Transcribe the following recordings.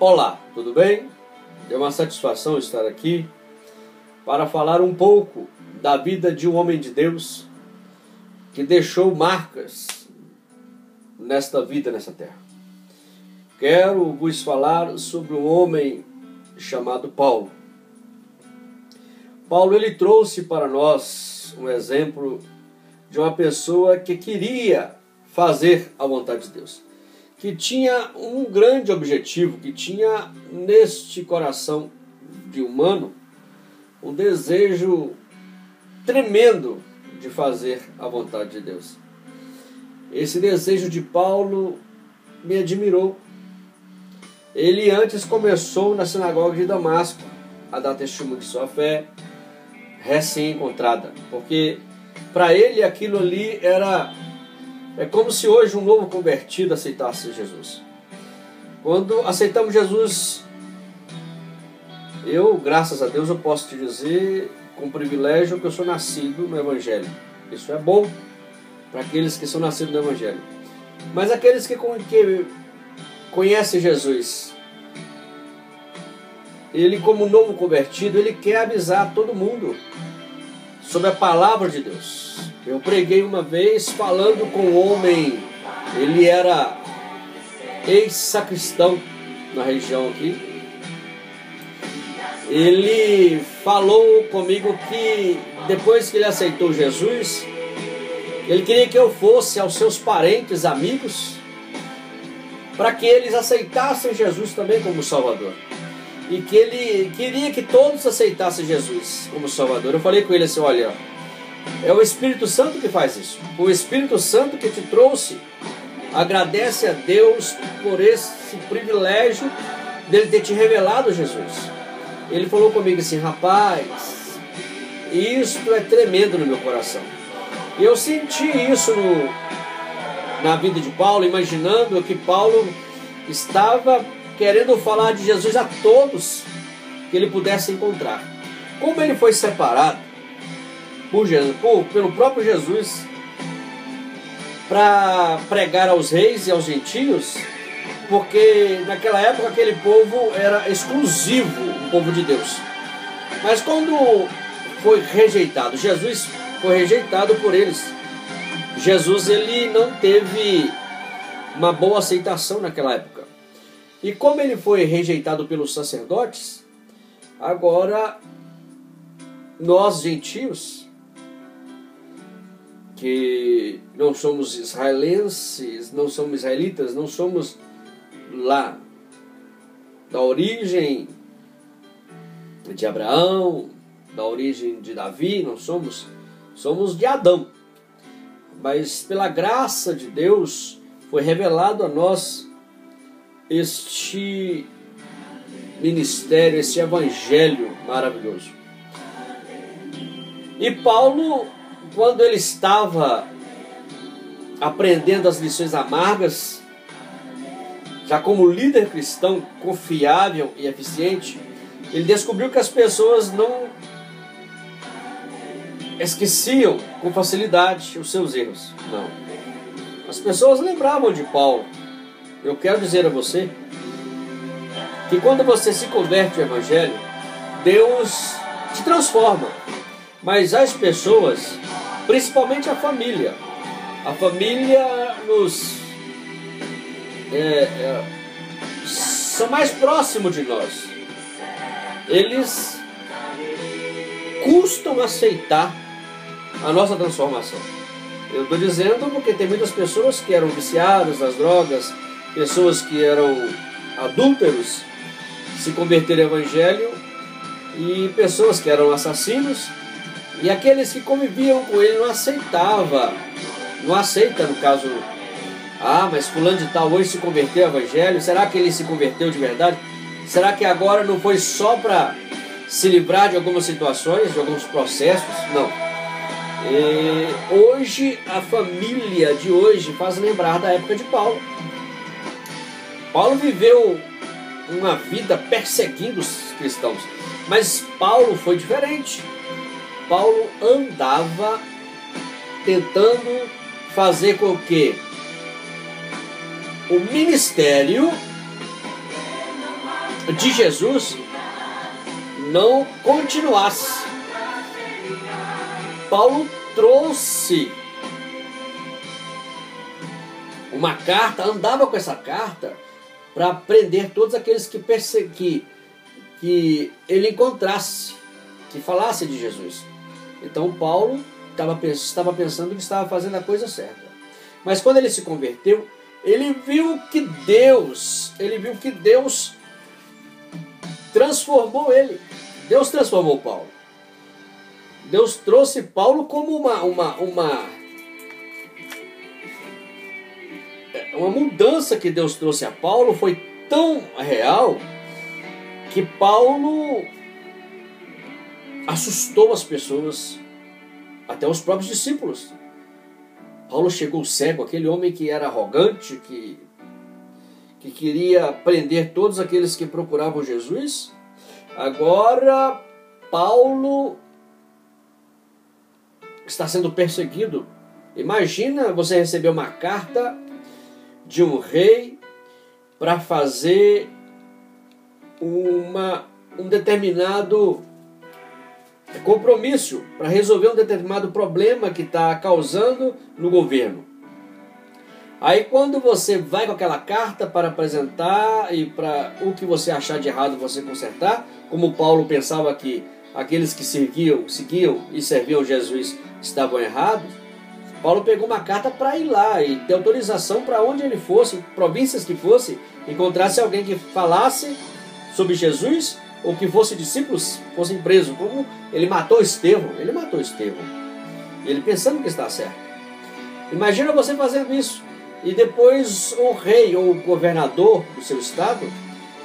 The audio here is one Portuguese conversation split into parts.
Olá, tudo bem? É uma satisfação estar aqui para falar um pouco da vida de um homem de Deus que deixou marcas nesta vida, nessa terra. Quero vos falar sobre um homem chamado Paulo. Paulo, ele trouxe para nós um exemplo de uma pessoa que queria fazer a vontade de Deus, que tinha um grande objetivo, que tinha neste coração de humano um desejo tremendo de fazer a vontade de Deus. Esse desejo de Paulo me admirou. Ele antes começou na sinagoga de Damasco a dar testemunho de sua fé recém-encontrada, porque para ele aquilo ali é como se hoje um novo convertido aceitasse Jesus. Quando aceitamos Jesus, eu, graças a Deus, eu posso te dizer com privilégio que eu sou nascido no Evangelho. Isso é bom para aqueles que são nascidos no Evangelho. Mas aqueles que conhecem Jesus, ele como novo convertido, ele quer avisar todo mundo sobre a palavra de Deus. Eu preguei uma vez falando com um homem, ele era ex-sacristão na região aqui. Ele falou comigo que depois que ele aceitou Jesus, ele queria que eu fosse aos seus parentes, amigos, para que eles aceitassem Jesus também como Salvador. E que ele queria que todos aceitassem Jesus como Salvador. Eu falei com ele assim, olha, é o Espírito Santo que faz isso. O Espírito Santo que te trouxe. Agradece a Deus por esse privilégio dele ter te revelado Jesus. Ele falou comigo assim, rapaz, isto é tremendo no meu coração. E eu senti isso na vida de Paulo, imaginando que Paulo estava querendo falar de Jesus a todos que ele pudesse encontrar. Como ele foi separado pelo próprio Jesus para pregar aos reis e aos gentios, porque naquela época aquele povo era exclusivo, o povo de Deus. Mas quando foi rejeitado, Jesus foi rejeitado por eles. Jesus, ele não teve uma boa aceitação naquela época. E como ele foi rejeitado pelos sacerdotes, agora nós gentios, que não somos israelenses, não somos israelitas, não somos lá da origem de Abraão, da origem de Davi, não somos de Adão. Mas pela graça de Deus foi revelado a nós este ministério, esse evangelho maravilhoso. E Paulo, quando ele estava aprendendo as lições amargas, já como líder cristão confiável e eficiente, ele descobriu que as pessoas não esqueciam com facilidade os seus erros. Não. As pessoas lembravam de Paulo. Eu quero dizer a você que quando você se converte ao Evangelho, Deus te transforma. Mas as pessoas, principalmente a família são mais próximos de nós. Eles custam aceitar a nossa transformação. Eu estou dizendo porque tem muitas pessoas que eram viciadas nas drogas, pessoas que eram adúlteros se converteram ao Evangelho, e pessoas que eram assassinos, e aqueles que conviviam com ele não aceita no caso, mas fulano de tal hoje se converteu ao Evangelho, será que ele se converteu de verdade? Será que agora não foi só para se livrar de algumas situações, de alguns processos? Não. Hoje, a família de hoje faz lembrar da época de Paulo. Paulo viveu uma vida perseguindo os cristãos, mas Paulo foi diferente. Paulo andava tentando fazer com que o ministério de Jesus não continuasse. Paulo trouxe uma carta, andava com essa carta para prender todos aqueles que ele encontrasse, que falasse de Jesus. Então Paulo estava pensando que estava fazendo a coisa certa. Mas quando ele se converteu, ele viu que Deus transformou ele. Deus transformou Paulo. Deus trouxe Paulo como uma mudança que Deus trouxe a Paulo foi tão real que Paulo assustou as pessoas, até os próprios discípulos. Paulo chegou cego, aquele homem que era arrogante, que queria prender todos aqueles que procuravam Jesus. Agora Paulo está sendo perseguido. Imagina você receber uma carta de um rei para fazer um determinado compromisso, para resolver um determinado problema que está causando no governo. Aí quando você vai com aquela carta para apresentar e para o que você achar de errado você consertar, como Paulo pensava que aqueles que seguiam e serviam Jesus estavam errados, Paulo pegou uma carta para ir lá e ter autorização para onde ele fosse, províncias que fosse, encontrasse alguém que falasse sobre Jesus ou que fosse discípulos, fossem presos. Como ele matou Estevão, ele pensando que está certo. Imagina você fazendo isso e depois o rei ou o governador do seu estado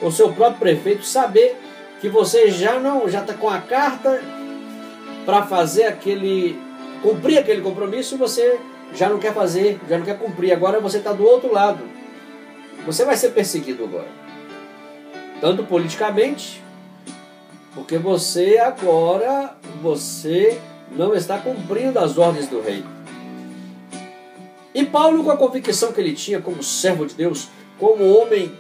ou seu próprio prefeito saber que você já está com a carta para cumprir aquele compromisso, e você já não quer fazer, já não quer cumprir. Agora você está do outro lado. Você vai ser perseguido agora, tanto politicamente, porque você não está cumprindo as ordens do rei. E Paulo, com a convicção que ele tinha como servo de Deus, como homem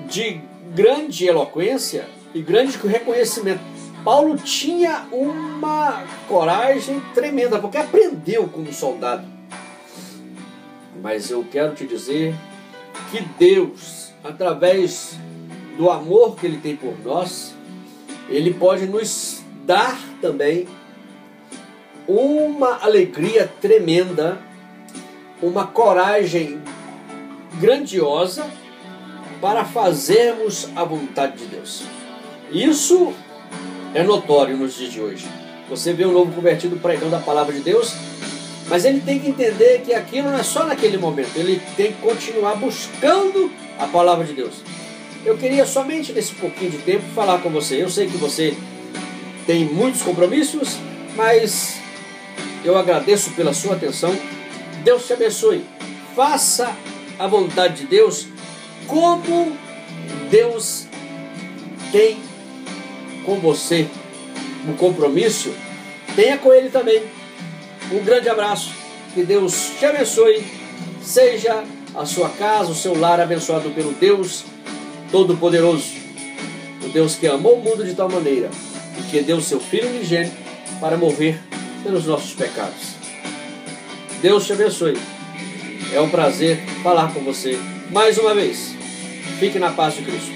de grande eloquência e grande reconhecimento, Paulo tinha uma coragem tremenda, porque aprendeu como soldado. Mas eu quero te dizer que Deus, através do amor que Ele tem por nós, Ele pode nos dar também uma alegria tremenda, uma coragem grandiosa para fazermos a vontade de Deus. Isso é notório nos dias de hoje. Você vê um novo convertido pregando a palavra de Deus, mas ele tem que entender que aquilo não é só naquele momento, ele tem que continuar buscando a palavra de Deus. Eu queria somente nesse pouquinho de tempo falar com você. Eu sei que você tem muitos compromissos, mas eu agradeço pela sua atenção. Deus te abençoe. Faça a vontade de Deus como Deus tem com você um compromisso. Tenha com Ele também. Um grande abraço. Que Deus te abençoe. Seja a sua casa, o seu lar abençoado pelo Deus Todo-Poderoso. O Deus que amou o mundo de tal maneira e que deu seu Filho unigênito para morrer pelos nossos pecados. Deus te abençoe. É um prazer falar com você mais uma vez. Fique na paz de Cristo.